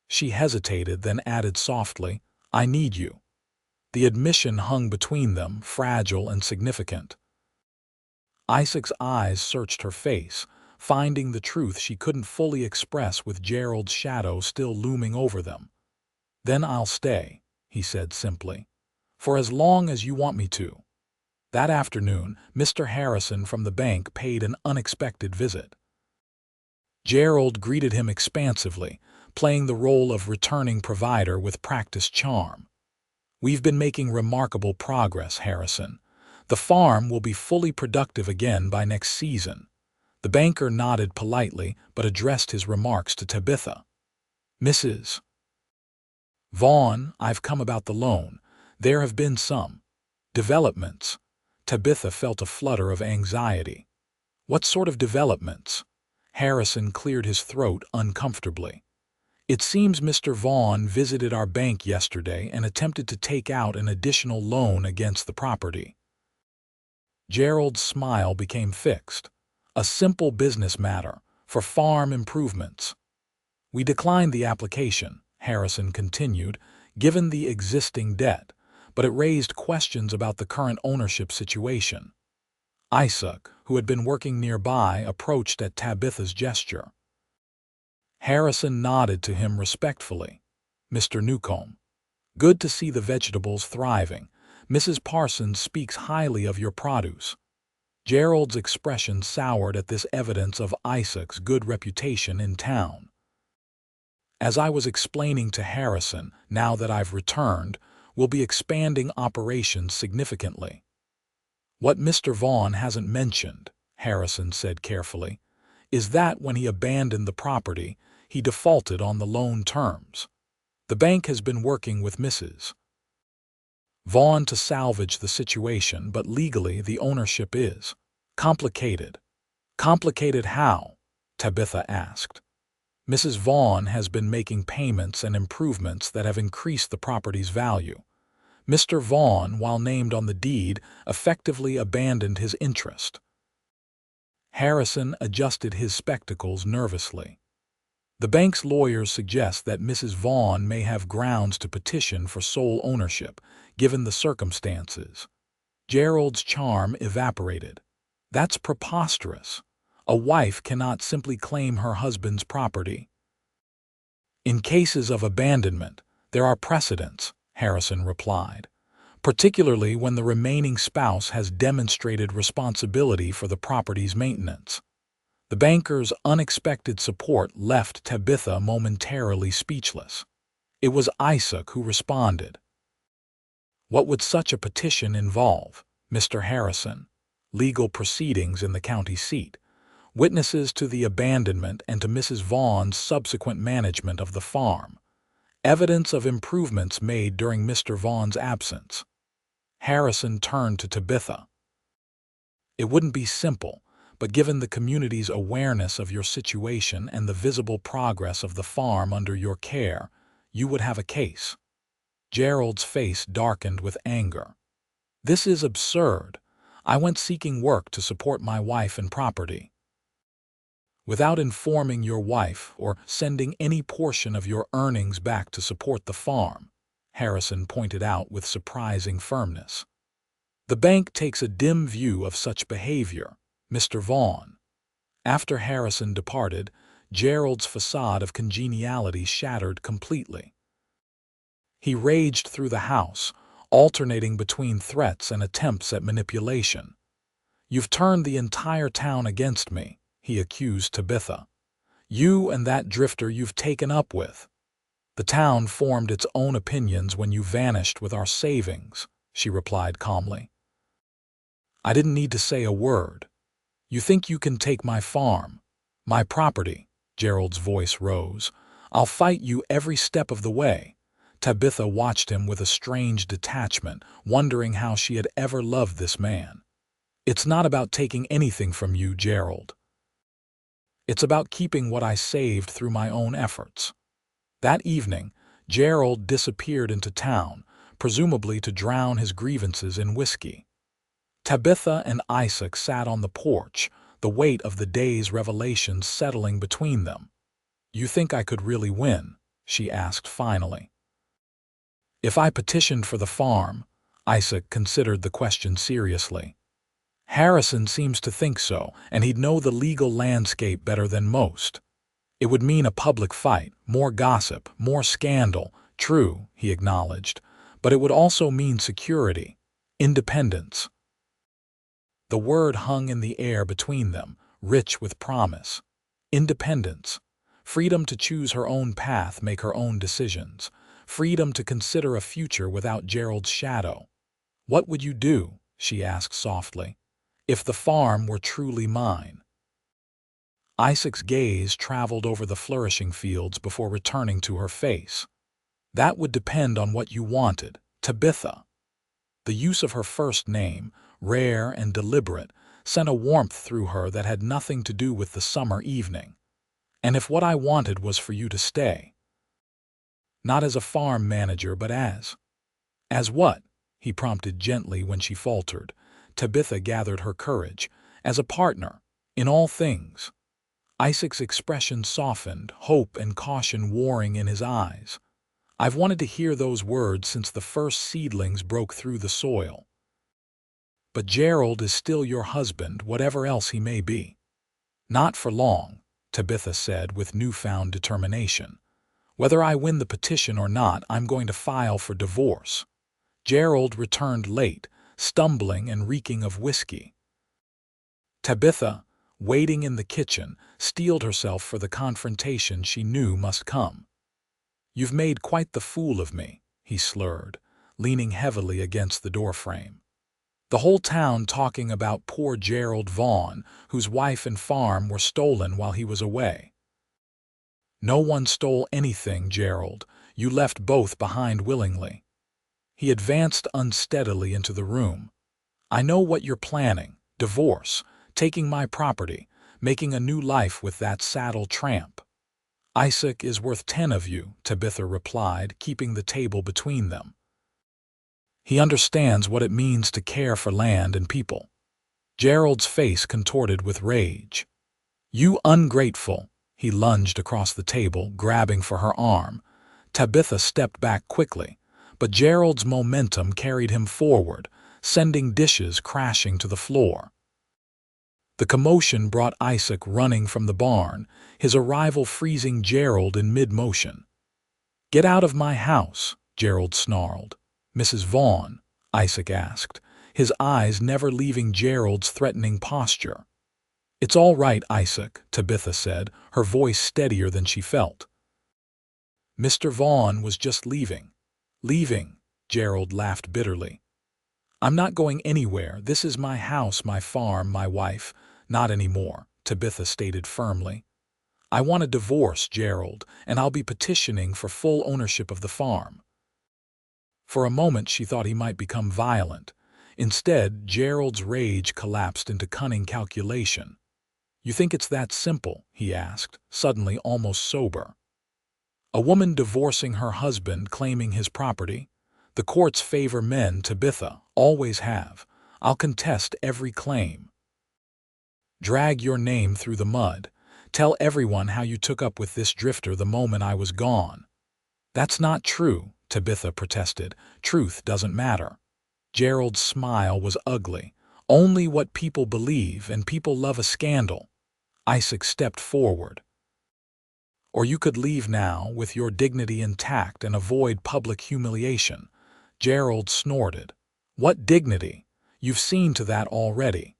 She hesitated, then added softly, I need you. The admission hung between them, fragile and significant. Isaac's eyes searched her face, finding the truth she couldn't fully express with Gerald's shadow still looming over them. Then I'll stay, he said simply, for as long as you want me to. That afternoon, Mr. Harrison from the bank paid an unexpected visit. Gerald greeted him expansively, playing the role of returning provider with practiced charm. We've been making remarkable progress, Harrison. The farm will be fully productive again by next season. The banker nodded politely, but addressed his remarks to Tabitha. Mrs. Vaughn, I've come about the loan. There have been some developments. Tabitha felt a flutter of anxiety. What sort of developments? Harrison cleared his throat uncomfortably. It seems Mr. Vaughn visited our bank yesterday and attempted to take out an additional loan against the property. Gerald's smile became fixed. A simple business matter, for farm improvements. We declined the application, Harrison continued, given the existing debt, but it raised questions about the current ownership situation. Isaac, who had been working nearby, approached at Tabitha's gesture. Harrison nodded to him respectfully. Mr. Newcomb, good to see the vegetables thriving. Mrs. Parsons speaks highly of your produce. Gerald's expression soured at this evidence of Isaac's good reputation in town. As I was explaining to Harrison, now that I've returned, we'll be expanding operations significantly. What Mr. Vaughn hasn't mentioned, Harrison said carefully, is that when he abandoned the property, he defaulted on the loan terms. The bank has been working with Mrs. Vaughn to salvage the situation, but legally the ownership is complicated. Complicated how? Tabitha asked. Mrs. Vaughn has been making payments and improvements that have increased the property's value. Mr. Vaughn, while named on the deed, effectively abandoned his interest. Harrison adjusted his spectacles nervously. The bank's lawyers suggest that Mrs. Vaughn may have grounds to petition for sole ownership, given the circumstances. Gerald's charm evaporated. That's preposterous. A wife cannot simply claim her husband's property. In cases of abandonment, there are precedents, Harrison replied. particularly when the remaining spouse has demonstrated responsibility for the property's maintenance. The banker's unexpected support left Tabitha momentarily speechless. It was Isaac who responded. What would such a petition involve, Mr. Harrison? Legal proceedings in the county seat, witnesses to the abandonment and to Mrs. Vaughn's subsequent management of the farm, evidence of improvements made during Mr. Vaughn's absence. Harrison turned to Tabitha. It wouldn't be simple, but given the community's awareness of your situation and the visible progress of the farm under your care, you would have a case. Gerald's face darkened with anger. This is absurd. I went seeking work to support my wife and property. Without informing your wife or sending any portion of your earnings back to support the farm, Harrison pointed out with surprising firmness. The bank takes a dim view of such behavior, Mr. Vaughn. After Harrison departed, Gerald's facade of congeniality shattered completely. He raged through the house, alternating between threats and attempts at manipulation. You've turned the entire town against me, he accused Tabitha. You and that drifter you've taken up with. The town formed its own opinions when you vanished with our savings, she replied calmly. I didn't need to say a word. You think you can take my farm, my property, Gerald's voice rose. I'll fight you every step of the way. Tabitha watched him with a strange detachment, wondering how she had ever loved this man. It's not about taking anything from you, Gerald. It's about keeping what I saved through my own efforts. That evening, Gerald disappeared into town, presumably to drown his grievances in whiskey. Tabitha and Isaac sat on the porch, the weight of the day's revelations settling between them. You think I could really win? She asked finally. If I petitioned for the farm, Isaac considered the question seriously. Harrison seems to think so, and he'd know the legal landscape better than most. It would mean a public fight, more gossip, more scandal. True, he acknowledged, but it would also mean security, independence. The word hung in the air between them, rich with promise. Independence. Freedom to choose her own path, make her own decisions. Freedom to consider a future without Gerald's shadow. What would you do, she asked softly, if the farm were truly mine? Isaac's gaze traveled over the flourishing fields before returning to her face. That would depend on what you wanted, Tabitha. The use of her first name, rare and deliberate, sent a warmth through her that had nothing to do with the summer evening. And if what I wanted was for you to stay? Not as a farm manager, but as what? He prompted gently when she faltered. Tabitha gathered her courage. As a partner, in all things. Isaac's expression softened, hope and caution warring in his eyes. I've wanted to hear those words since the first seedlings broke through the soil. But Gerald is still your husband, whatever else he may be. Not for long, Tabitha said with newfound determination. Whether I win the petition or not, I'm going to file for divorce. Gerald returned late, stumbling and reeking of whiskey. Tabitha, waiting in the kitchen, steeled herself for the confrontation she knew must come. You've made quite the fool of me, he slurred, leaning heavily against the doorframe. The whole town talking about poor Gerald Vaughn, whose wife and farm were stolen while he was away. No one stole anything, Gerald. You left both behind willingly. He advanced unsteadily into the room. I know what you're planning. Divorce, taking my property, making a new life with that saddle tramp. Isaac is worth 10 of you, Tabitha replied, keeping the table between them. He understands what it means to care for land and people. Gerald's face contorted with rage. You ungrateful! He lunged across the table, grabbing for her arm. Tabitha stepped back quickly, but Gerald's momentum carried him forward, sending dishes crashing to the floor. The commotion brought Isaac running from the barn, his arrival freezing Gerald in mid-motion. Get out of my house, Gerald snarled. Mrs. Vaughn, Isaac asked, his eyes never leaving Gerald's threatening posture. "It's all right, Isaac," Tabitha said, her voice steadier than she felt. "Mr. Vaughn was just leaving." "Leaving?" Gerald laughed bitterly. "I'm not going anywhere. This is my house, my farm, my wife." "Not anymore," Tabitha stated firmly. "I want a divorce, Gerald, and I'll be petitioning for full ownership of the farm." For a moment she thought he might become violent. Instead, Gerald's rage collapsed into cunning calculation. "You think it's that simple?" he asked, suddenly almost sober. "A woman divorcing her husband, claiming his property? The courts favor men, Tabitha, always have. I'll contest every claim. Drag your name through the mud. Tell everyone how you took up with this drifter the moment I was gone." "That's not true," Tabitha protested. "Truth doesn't matter." Gerald's smile was ugly. "Only what people believe, and people love a scandal." Isaac stepped forward. "Or you could leave now, with your dignity intact, and avoid public humiliation." Gerald snorted. "What dignity? You've seen to that already."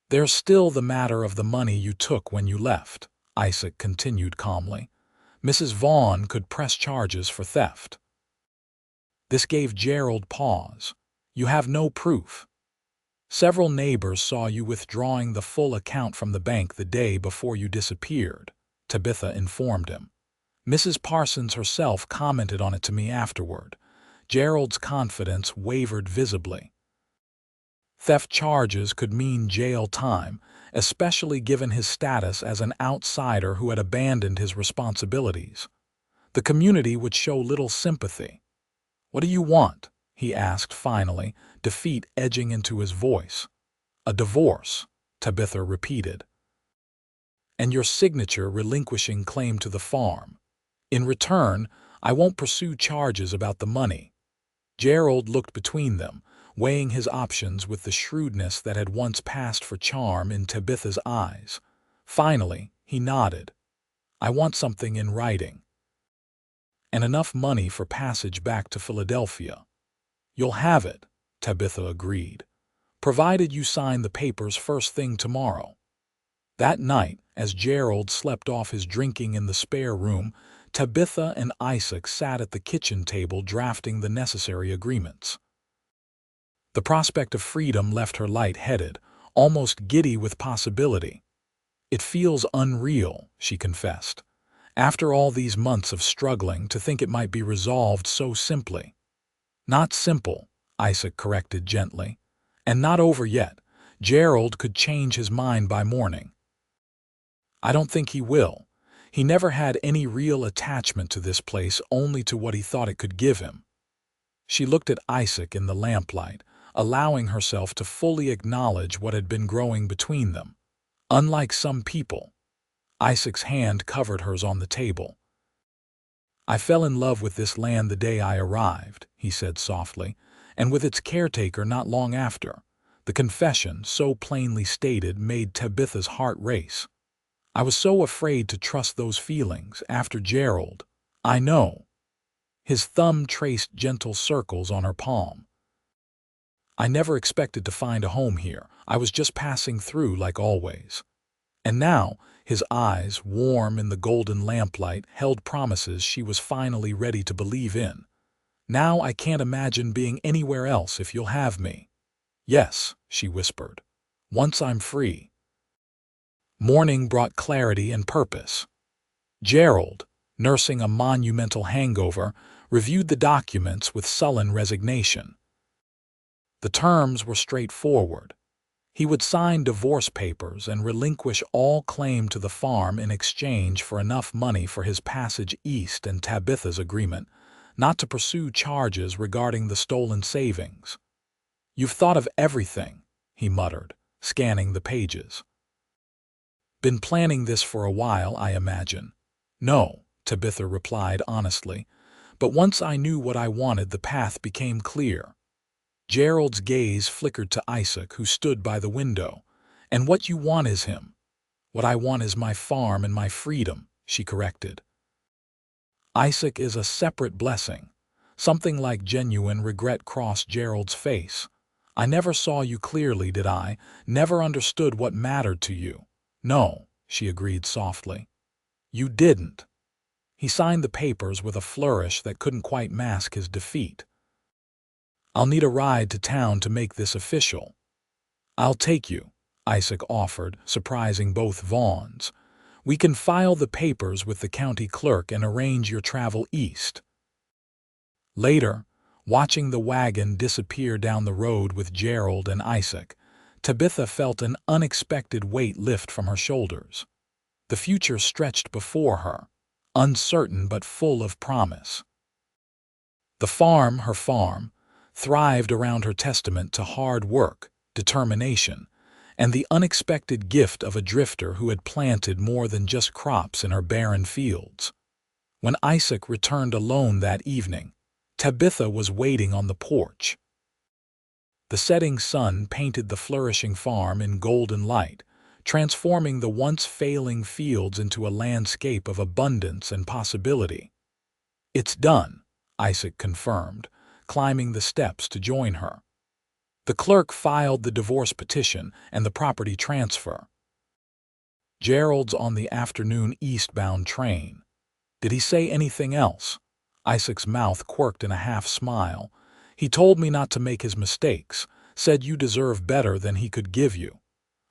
"There's still the matter of the money you took when you left," Isaac continued calmly. "Mrs. Vaughn could press charges for theft." This gave Gerald pause. "You have no proof." "Several neighbors saw you withdrawing the full account from the bank the day before you disappeared," Tabitha informed him. "Mrs. Parsons herself commented on it to me afterward." Gerald's confidence wavered visibly. Theft charges could mean jail time, especially given his status as an outsider who had abandoned his responsibilities. The community would show little sympathy. "What do you want?" he asked finally, defeat edging into his voice. "A divorce," Tabitha repeated. "And your signature relinquishing claim to the farm. In return, I won't pursue charges about the money." Gerald looked between them, weighing his options with the shrewdness that had once passed for charm in Tabitha's eyes. Finally, he nodded. "I want something in writing. And enough money for passage back to Philadelphia." "You'll have it," Tabitha agreed, "provided you sign the papers first thing tomorrow." That night, as Gerald slept off his drinking in the spare room, Tabitha and Isaac sat at the kitchen table drafting the necessary agreements. The prospect of freedom left her light-headed, almost giddy with possibility. "It feels unreal," she confessed. "After all these months of struggling, to think it might be resolved so simply." "Not simple," Isaac corrected gently. "And not over yet. Gerald could change his mind by morning." "I don't think he will. He never had any real attachment to this place, only to what he thought it could give him." She looked at Isaac in the lamplight, allowing herself to fully acknowledge what had been growing between them. "Unlike some people." Isaac's hand covered hers on the table. "I fell in love with this land the day I arrived," he said softly, "and with its caretaker not long after." The confession, so plainly stated, made Tabitha's heart race. "I was so afraid to trust those feelings after Gerald." "I know." His thumb traced gentle circles on her palm. "I never expected to find a home here. I was just passing through like always." And now, his eyes, warm in the golden lamplight, held promises she was finally ready to believe in. "Now I can't imagine being anywhere else if you'll have me." "Yes," she whispered. "Once I'm free." Morning brought clarity and purpose. Gerald, nursing a monumental hangover, reviewed the documents with sullen resignation. The terms were straightforward. He would sign divorce papers and relinquish all claim to the farm in exchange for enough money for his passage east and Tabitha's agreement not to pursue charges regarding the stolen savings. "You've thought of everything," he muttered, scanning the pages. "Been planning this for a while, I imagine." "No," Tabitha replied honestly, "but once I knew what I wanted, the path became clear." Gerald's gaze flickered to Isaac, who stood by the window. "And what you want is him." "What I want is my farm and my freedom," she corrected. "Isaac is a separate blessing. Something like genuine regret crossed Gerald's face. "I never saw you clearly, did I? Never understood what mattered to you." "No," she agreed softly. "You didn't." He signed the papers with a flourish that couldn't quite mask his defeat. "I'll need a ride to town to make this official." "I'll take you," Isaac offered, surprising both Vaughns. "We can file the papers with the county clerk and arrange your travel east." Later, watching the wagon disappear down the road with Gerald and Isaac, Tabitha felt an unexpected weight lift from her shoulders. The future stretched before her, uncertain but full of promise. The farm, her farm, thrived around her testament to hard work, determination, and the unexpected gift of a drifter who had planted more than just crops in her barren fields. When Isaac returned alone that evening, Tabitha was waiting on the porch. The setting sun painted the flourishing farm in golden light, transforming the once failing fields into a landscape of abundance and possibility. "It's done," Isaac confirmed, climbing the steps to join her. The clerk filed the divorce petition and the property transfer. Gerald's on the afternoon eastbound train. "Did he say anything else?" Isaac's mouth quirked in a half-smile. "He told me not to make his mistakes, said you deserve better than he could give you."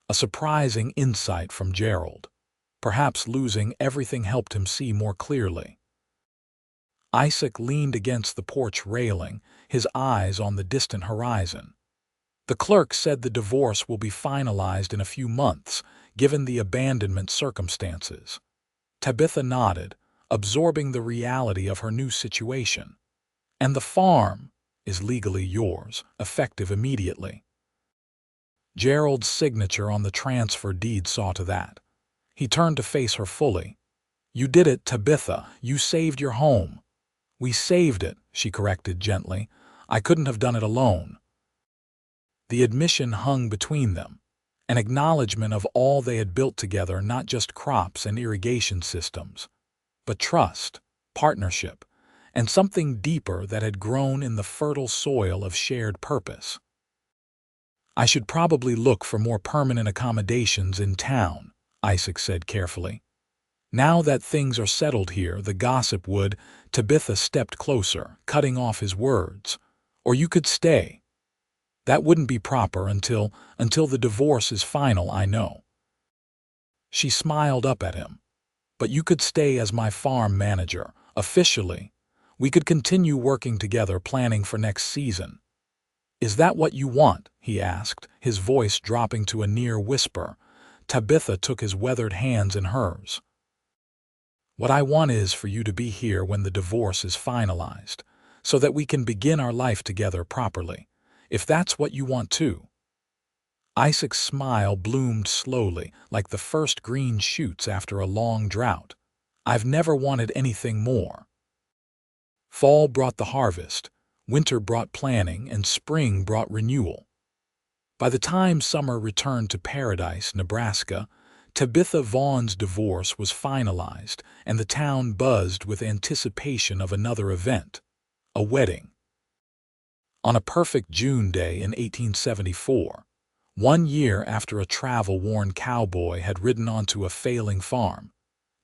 A surprising insight from Gerald. Perhaps losing everything helped him see more clearly. Isaac leaned against the porch railing, his eyes on the distant horizon. "The clerk said the divorce will be finalized in a few months, given the abandonment circumstances." Tabitha nodded, absorbing the reality of her new situation. "And the farm is legally yours, effective immediately." Gerald's signature on the transfer deed saw to that. He turned to face her fully. "You did it, Tabitha. You saved your home." "We saved it," she corrected gently. "I couldn't have done it alone." The admission hung between them, an acknowledgement of all they had built together, not just crops and irrigation systems, but trust, partnership, and something deeper that had grown in the fertile soil of shared purpose. "I should probably look for more permanent accommodations in town," Isaac said carefully. "Now that things are settled here, the gossip would—" Tabitha stepped closer, cutting off his words. "Or you could stay." "That wouldn't be proper until the divorce is final, I know." She smiled up at him. "But you could stay as my farm manager, officially. We could continue working together, planning for next season." "Is that what you want?" he asked, his voice dropping to a near whisper. Tabitha took his weathered hands in hers. "What I want is for you to be here when the divorce is finalized, so that we can begin our life together properly, if that's what you want too." Isaac's smile bloomed slowly, like the first green shoots after a long drought. "I've never wanted anything more." Fall brought the harvest, winter brought planning, and spring brought renewal. By the time summer returned to Paradise, Nebraska, Tabitha Vaughn's divorce was finalized, and the town buzzed with anticipation of another event, a wedding. On a perfect June day in 1874, 1 year after a travel-worn cowboy had ridden onto a failing farm,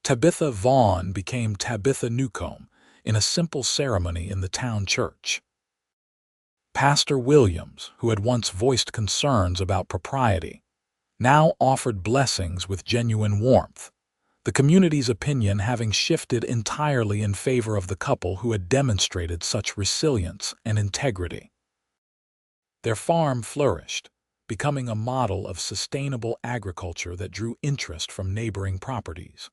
Tabitha Vaughn became Tabitha Newcomb in a simple ceremony in the town church. Pastor Williams, who had once voiced concerns about propriety, now offered blessings with genuine warmth, the community's opinion having shifted entirely in favor of the couple who had demonstrated such resilience and integrity. Their farm flourished, becoming a model of sustainable agriculture that drew interest from neighboring properties.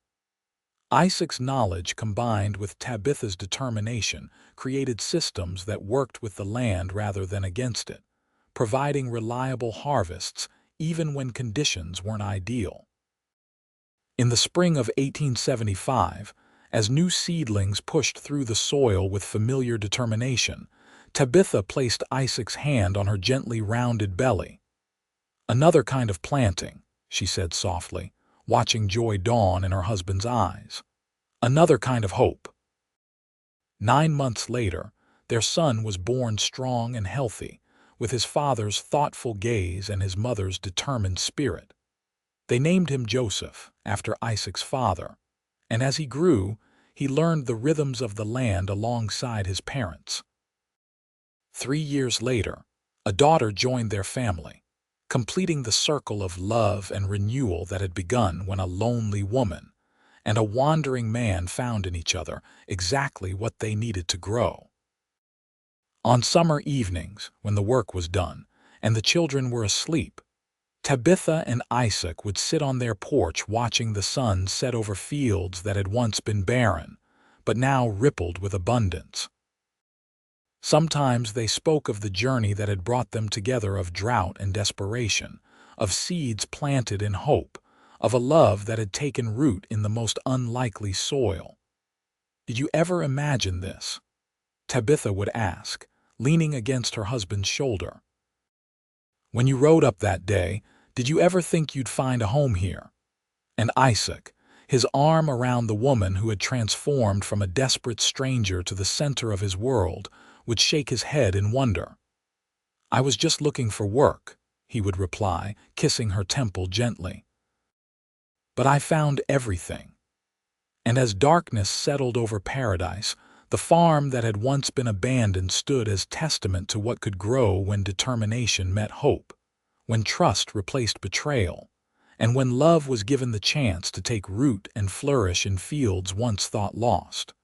Isaac's knowledge combined with Tabitha's determination created systems that worked with the land rather than against it, providing reliable harvests even when conditions weren't ideal. In the spring of 1875, as new seedlings pushed through the soil with familiar determination, Tabitha placed Isaac's hand on her gently rounded belly. "Another kind of planting," she said softly, watching joy dawn in her husband's eyes. "Another kind of hope." 9 months later, Their son was born strong and healthy, with his father's thoughtful gaze and his mother's determined spirit. They named him Joseph, after Isaac's father, and as he grew, he learned the rhythms of the land alongside his parents. 3 years later, a daughter joined their family, completing the circle of love and renewal that had begun when a lonely woman and a wandering man found in each other exactly what they needed to grow. On summer evenings, when the work was done and the children were asleep, Tabitha and Isaac would sit on their porch watching the sun set over fields that had once been barren, but now rippled with abundance. Sometimes they spoke of the journey that had brought them together, of drought and desperation, of seeds planted in hope, of a love that had taken root in the most unlikely soil. "Did you ever imagine this?" Tabitha would ask, leaning against her husband's shoulder. "When you rode up that day, did you ever think you'd find a home here?" And Isaac, his arm around the woman who had transformed from a desperate stranger to the center of his world, would shake his head in wonder. "I was just looking for work," he would reply, kissing her temple gently. "But I found everything." And as darkness settled over paradise, the farm that had once been abandoned stood as testament to what could grow when determination met hope, when trust replaced betrayal, and when love was given the chance to take root and flourish in fields once thought lost.